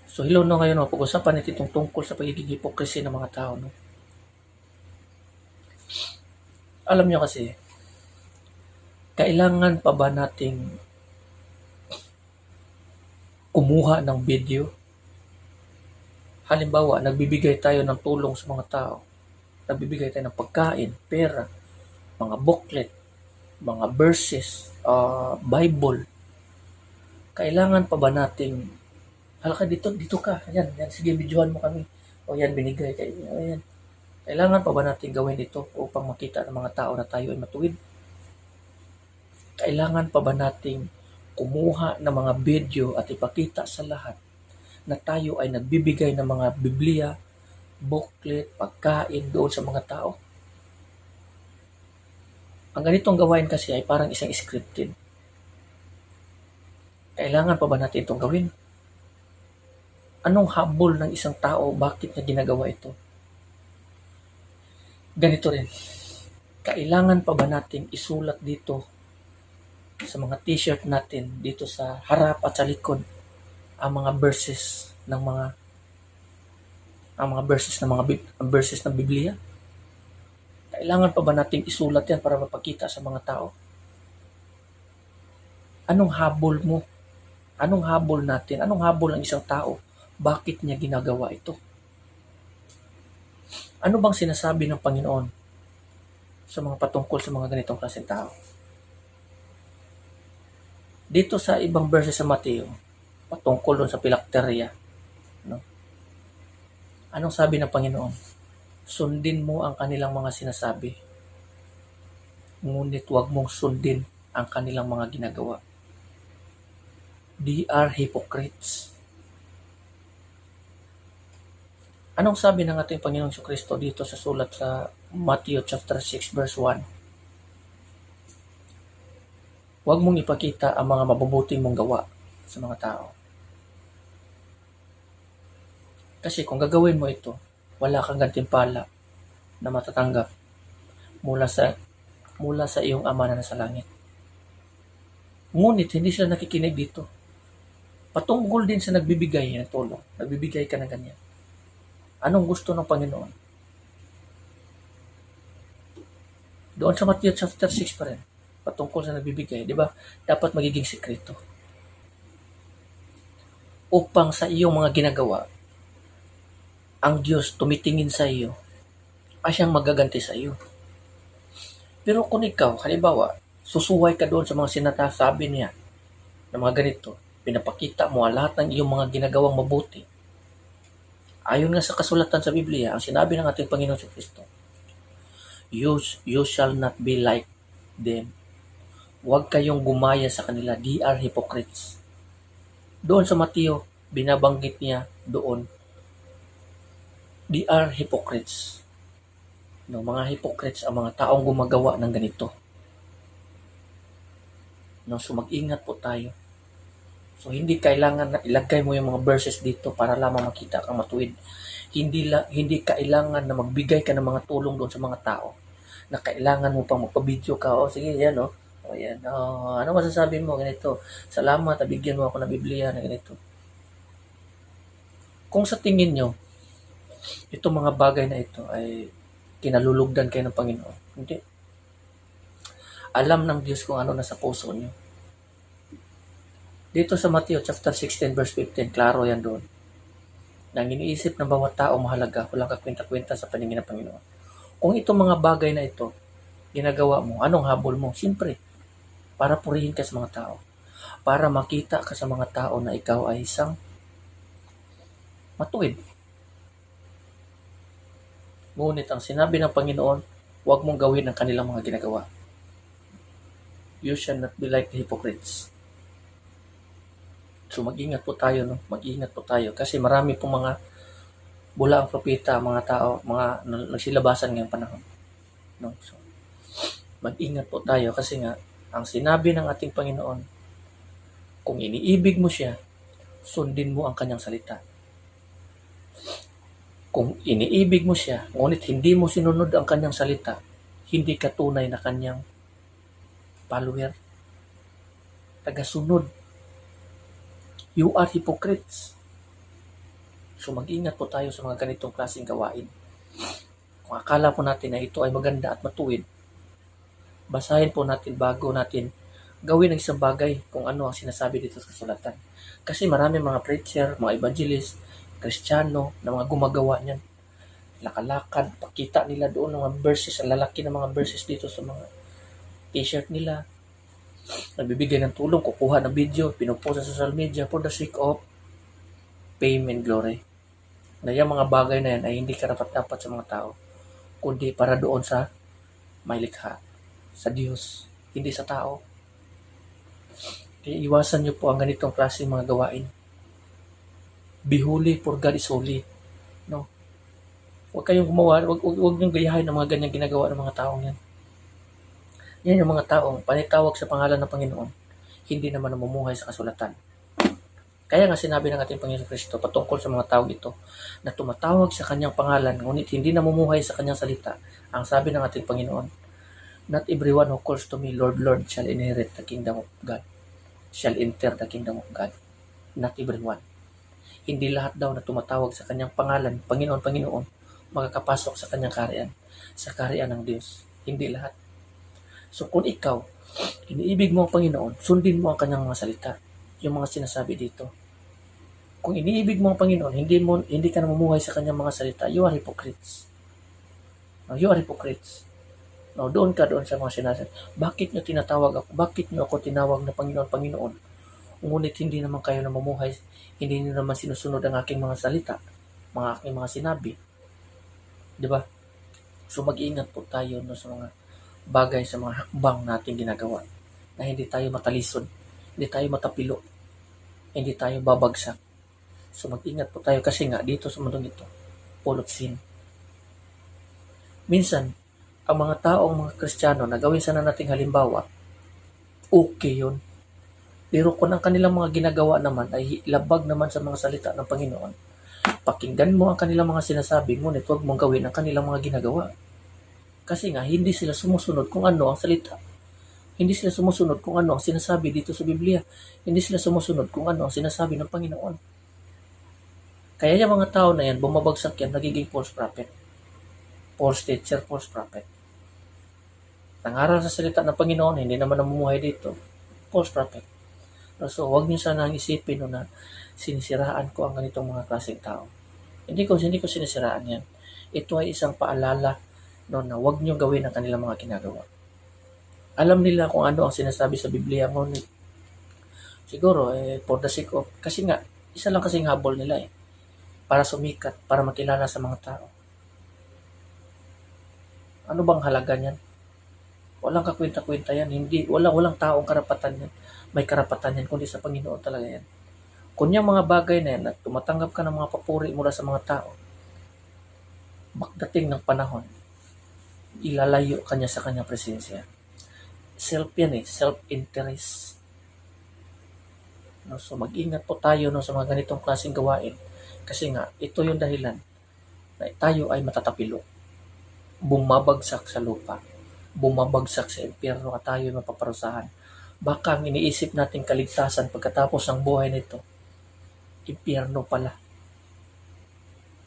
So hello no, ngayon no, pag-usapan natin itong tungkol sa pagiging hypocrisy ng mga tao. No? Alam nyo kasi, kailangan pa ba nating kumuha ng video? Halimbawa, nagbibigay tayo ng tulong sa mga tao. Nagbibigay tayo ng pagkain, pera, mga booklet, mga verses, Bible. Kailangan pa ba nating, halaka dito ka, yan, sige, videohan mo kami. O yan, binigay kayo, yan. Kailangan pa ba natin gawin ito upang makita ng mga tao na tayo ay matuwid? Kailangan pa ba nating kumuha ng mga video at ipakita sa lahat na tayo ay nagbibigay ng mga Biblia, booklet, pagkain doon sa mga tao? Ang ganitong gawain kasi ay parang isang scripted. Kailangan pa ba natin itong gawin? Anong habol ng isang tao? Bakit niya ginagawa ito? Ganito rin. Kailangan pa ba nating isulat dito sa mga t-shirt natin dito sa harap at sa likod ang mga verses ng mga verses ng Biblia? Kailangan pa ba nating isulat yan para mapakita sa mga tao? Anong habol mo? Anong habol natin? Anong habol ng isang tao? Bakit niya ginagawa ito? Ano bang sinasabi ng Panginoon sa mga patungkol sa mga ganitong klaseng tao? Dito sa ibang verses sa Mateo, patungkol doon sa pilakterya, no? Anong sabi ng Panginoon? Sundin mo ang kanilang mga sinasabi, ngunit huwag mong sundin ang kanilang mga ginagawa. They are hypocrites. Anong sabi ng ating Panginoong Kristo dito sa sulat sa Matthew chapter 6 verse 1? Huwag mong ipakita ang mga mabubuti mong gawa sa mga tao. Kasi kung gagawin mo ito, wala kang gantimpala na matatanggap mula sa iyong Ama na nasa langit. Ngunit hindi sila nakikinig dito. Patungkol din sa nagbibigay ng tulong. Nagbibigay ka ng ganyan. Anong gusto ng Panginoon? Doon sa Matthew chapter 6 pa rin, patungkol sa nagbibigay, di ba? Dapat magiging sekreto. Upang sa iyong mga ginagawa, ang Diyos tumitingin sa iyo, ay siyang magaganti sa iyo. Pero kung ikaw, halimbawa, susuway ka doon sa mga sinasabi niya, ng mga ganito, pinapakita mo lahat ng iyong mga ginagawang mabuti. Ayon nga sa kasulatan sa Biblia, ang sinabi ng ating Panginoon sa Kristo, you shall not be like them. Huwag kayong gumaya sa kanila. They are hypocrites. Doon sa Mateo, binabanggit niya doon, they are hypocrites. No, mga hypocrites ang mga taong gumagawa ng ganito. No, so mag-ingat po tayo. So hindi kailangan na ilagay mo yung mga verses dito para lamang makita kang matuwid. Hindi kailangan na magbigay ka ng mga tulong doon sa mga tao na kailangan mo pang magpa-video ka. O sige, yan o. O yan. Ano masasabi mo ganito? Salamat, nabigyan mo ako ng Biblia na ganito. Kung sa tingin nyo, itong mga bagay na ito ay kinalulugdan kayo ng Panginoon. Hindi. Alam ng Diyos kung ano nasa puso nyo. Dito sa Matthew chapter 16 verse 15, klaro yan doon. Nang iniisip ng bawat tao mahalaga, walang kakwenta-kwenta sa paningin ng Panginoon. Kung itong mga bagay na ito, ginagawa mo, anong habol mo? Siyempre, para purihin ka sa mga tao. Para makita ka sa mga tao na ikaw ay isang matuwid. Ngunit ang sinabi ng Panginoon, huwag mong gawin ang kanilang mga ginagawa. You shall not be like the hypocrites. So mag-ingat po tayo, no? Mag-ingat po tayo kasi marami pong mga bulaang propeta, mga tao, mga nagsilabasan ngayong panahon. No? So mag-ingat po tayo kasi nga ang sinabi ng ating Panginoon, kung iniibig mo siya, sundin mo ang kanyang salita. Kung iniibig mo siya, ngunit hindi mo sinunod ang kanyang salita, hindi ka tunay na kanyang follower, tagasunod. You are hypocrites. So mag-ingat po tayo sa mga ganitong klaseng gawain. Kung akala po natin na ito ay maganda at matuwid, basahin po natin bago natin gawin ang isang bagay kung ano ang sinasabi dito sa kasulatan. Kasi marami mga preacher, mga evangelist, Kristiyano na mga gumagawa niyan. Lakalakad, pakita nila doon ng mga verses, ang lalaki ng mga verses dito sa mga t-shirt nila. Nagbibigay ng tulong, kukuha ng video, pinupost sa social media for the sake of fame and glory. Na yung mga bagay na yan ay hindi karapat-dapat sa mga tao, kundi para doon sa may likha, sa Diyos, hindi sa tao. Kaya iwasan niyo po ang ganitong klaseng mga gawain. Be holy for God is holy. No? Huwag kayong gumawa, huwag niyong gayahin ng mga ganyang ginagawa ng mga taong yan. Yan yung mga taong panitawag sa pangalan ng Panginoon, hindi naman namumuhay sa kasulatan. Kaya nga sinabi ng ating Panginoon Kristo patungkol sa mga tao ito na tumatawag sa kanyang pangalan ngunit hindi namumuhay sa kanyang salita. Ang sabi ng ating Panginoon, not everyone who calls to me, Lord, Lord, shall inherit the kingdom of God. Shall enter the kingdom of God. Not everyone. Hindi lahat daw na tumatawag sa kanyang pangalan, Panginoon, Panginoon, makakapasok sa kanyang kaharian, sa kaharian ng Diyos. Hindi lahat. So kung ikaw, iniibig mo ang Panginoon, sundin mo ang kanyang mga salita, yung mga sinasabi dito. Kung iniibig mo ang Panginoon, hindi ka namumuhay sa kanyang mga salita, you are hypocrites. No, you are hypocrites. No, doon sa mga sinasabi. Bakit nyo tinatawag ako? Bakit nyo ako tinawag na Panginoon, Panginoon? Ngunit hindi naman kayo namumuhay, hindi nyo naman sinusunod ang aking mga salita, mga aking mga sinabi. Diba? So mag-iingat po tayo no, sa mga bagay, sa mga hakbang natin ginagawa na hindi tayo matalisod, hindi tayo matapilo, hindi tayo babagsak. So mag-ingat po tayo kasi nga dito sa mundong ito, full of sin. Minsan, ang mga taong mga Kristiyano na gawin sana nating halimbawa, okay yun. Pero kung ang kanilang mga ginagawa naman ay labag naman sa mga salita ng Panginoon, pakinggan mo ang kanilang mga sinasabi, ngunit huwag mong gawin ang kanilang mga ginagawa. Kasi nga, hindi sila sumusunod kung ano ang salita. Hindi sila sumusunod kung ano ang sinasabi dito sa Biblia. Hindi sila sumusunod kung ano ang sinasabi ng Panginoon. Kaya yung mga tao na yan, bumabagsak yan, nagiging false prophet. False teacher, false prophet. Nangaral sa salita ng Panginoon, hindi naman namumuhay dito. False prophet. So, huwag niyo sana isipin na sinisiraan ko ang ganitong mga klaseng tao. Hindi ko sinisiraan yan. Ito ay isang paalala na huwag niyo gawin ang kanilang mga ginagawa. Alam nila kung ano ang sinasabi sa Biblia, ngunit siguro for the sake of, kasi nga, isa lang kasing habol nila para sumikat, para makilala sa mga tao. Ano bang halaga niyan? Walang kakwenta-kwenta yan. Walang taong karapatan yan. May karapatan yan, kundi sa Panginoon talaga yan. Kung yung mga bagay na yan, at tumatanggap ka ng mga papuri mula sa mga tao, pagdating ng panahon, ilalayo ka niya sa kanyang presensya. Self yan self-interest. No, so mag-ingat po tayo sa mga ganitong klaseng gawain. Kasi nga, ito yung dahilan na tayo ay matatapilo. Bumabagsak sa lupa. Bumabagsak sa impyerno at tayo mapaparusahan. Baka ang iniisip nating kaligtasan pagkatapos ng buhay nito, impyerno pala.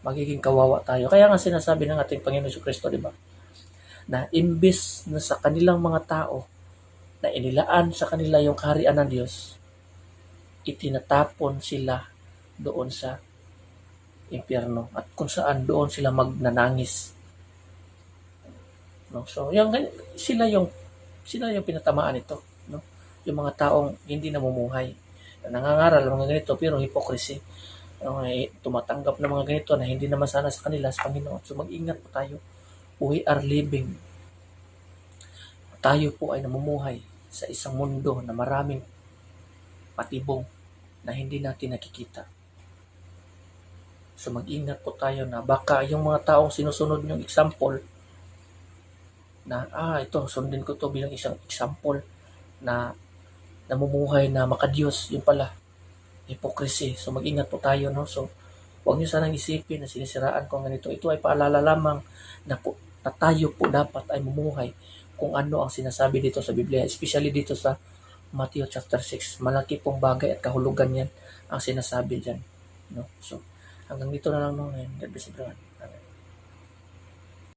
Magiging kawawa tayo. Kaya nga sinasabi ng ating Panginoon Jesucristo, di ba? Na imbis na sa kanilang mga tao na inilaan sa kanila yung kaharian ng Diyos, itinatapon sila doon sa impyerno at kung saan doon sila magnanangis. No? So, sila yung pinatamaan ito, no? Yung mga taong hindi namumuhay, nangangaral ng mga ganito pero hypocrisy. Tumatanggap ng mga ganito na hindi naman sana sa kanila sa Panginoon. So mag-ingat po tayo. We are living. Tayo po ay namumuhay sa isang mundo na maraming patibong na hindi natin nakikita. So mag-ingat po tayo na baka yung mga taong sinusunod yung example na ito, sundin ko to bilang isang example na namumuhay na makadiyos, yung pala hypocrisy. So mag-ingat po tayo, no? So huwag niyo sanang isipin na sinisiraan ko ang ganito. Ito ay paalala lamang na tayo po dapat ay mumuhay kung ano ang sinasabi dito sa Biblia, especially dito sa Matthew chapter 6. Malaki pong bagay at kahulugan yan ang sinasabi dyan, no? So Hanggang dito na lang, no? God bless everyone.